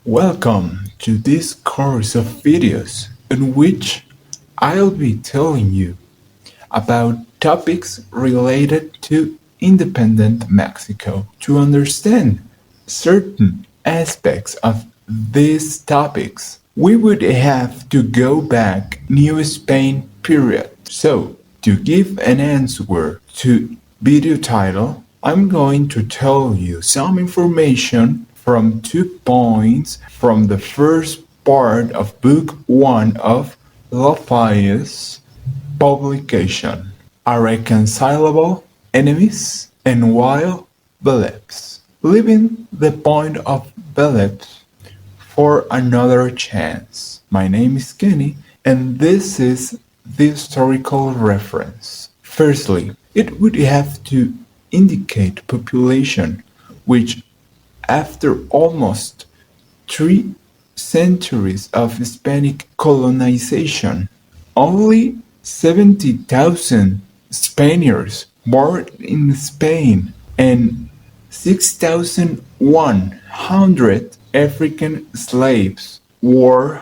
Welcome to this course of videos in which I'll be telling you about topics related to independent Mexico. To understand certain aspects of these topics, we would have to go back New Spain period. So, to give an answer to video title, I'm going to tell you some information from 2 points from the first part of Book 1 of Lafayette's publication, Irreconcilable Enemies and Wild Beliefs, leaving the point of beliefs for another chance. My name is Kenny, and this is the historical reference. Firstly, it would have to indicate population, which after almost 3 centuries of Hispanic colonization, only 70,000 Spaniards born in Spain and 6,100 African slaves were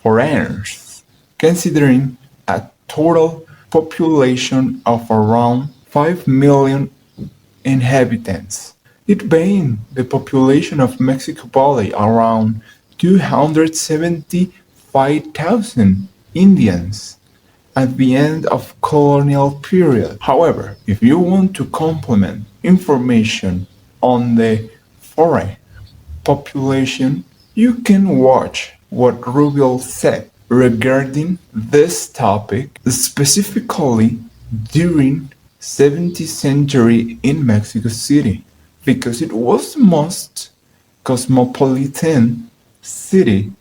foreigners, considering a total population of around 5 million inhabitants. It being the population of Mexico Valley around 275,000 Indians at the end of colonial period. However, if you want to complement information on the foreign population, you can watch what Rubio said regarding this topic, specifically during 17th century in Mexico City, because it was the most cosmopolitan city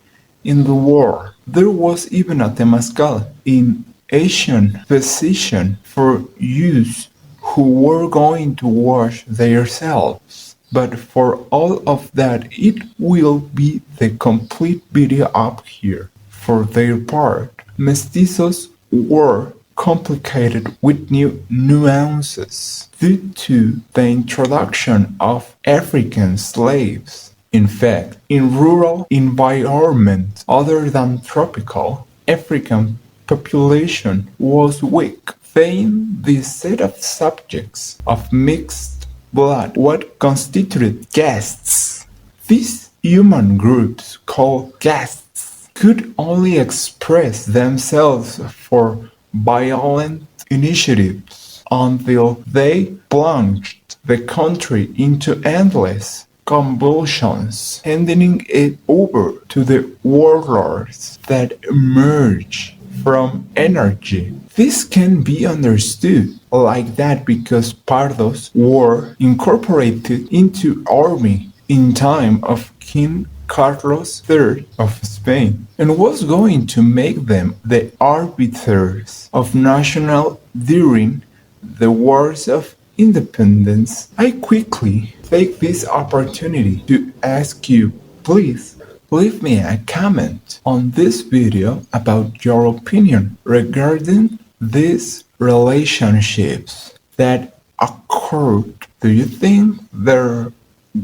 in the world. There was even a Temazcal in Asian physician for use who were going to wash themselves. But for all of that, it will be the complete video up here. For their part, mestizos were complicated with new nuances due to the introduction of African slaves. In fact, in rural environments other than tropical, African population was weak, being the set of subjects of mixed blood what constituted castes. These human groups, called castes, could only express themselves for violent initiatives until they plunged the country into endless convulsions, handing it over to the warlords that emerged from energy. This can be understood like that because Pardos were incorporated into army in time of King Carlos III of Spain and was going to make them the arbiters of national during the wars of independence. I quickly take this opportunity to ask you, please leave me a comment on this video about your opinion regarding these relationships that occurred. Do you think there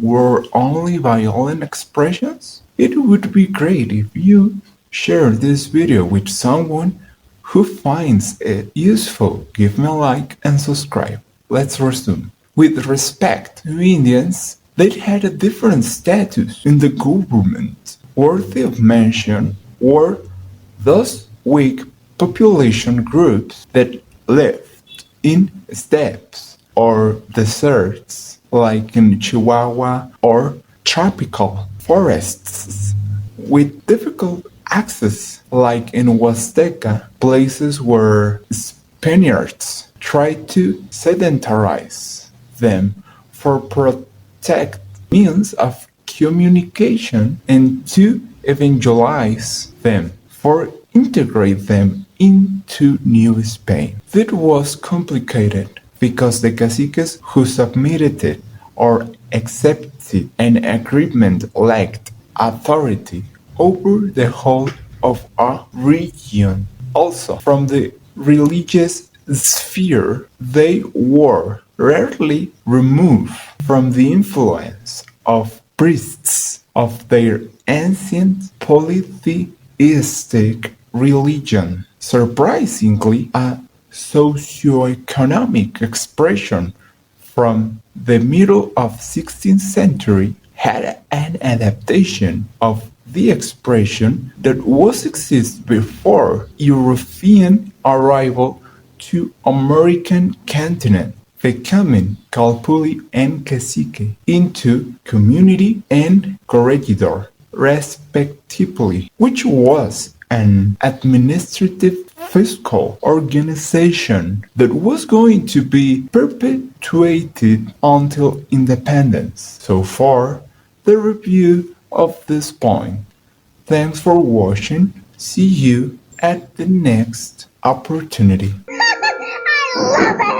were only violent expressions? It would be great if you share this video with someone who finds it useful. Give me a like and subscribe. Let's resume. With respect to Indians, they had a different status in the government. Worthy of mention were those weak population groups that lived in steppes or deserts, like in Chihuahua, or tropical forests with difficult access, like in Huasteca, places where Spaniards tried to sedentarize them for protect means of communication and to evangelize them, for integrate them into New Spain. It was complicated because the caciques who submitted it or accepted an agreement lacked authority over the whole of a region. Also, from the religious sphere, they were rarely removed from the influence of priests of their ancient polytheistic religion. Surprisingly, a socioeconomic expression from the middle of 16th century had an adaptation of the expression that was exist before European arrival to American continent, becoming calpulli and cacique into community and corregidor, respectively, which was an administrative fiscal organization that was going to be perpetuated until independence. So far, the review of this point. Thanks for watching. See you at the next opportunity. I love it!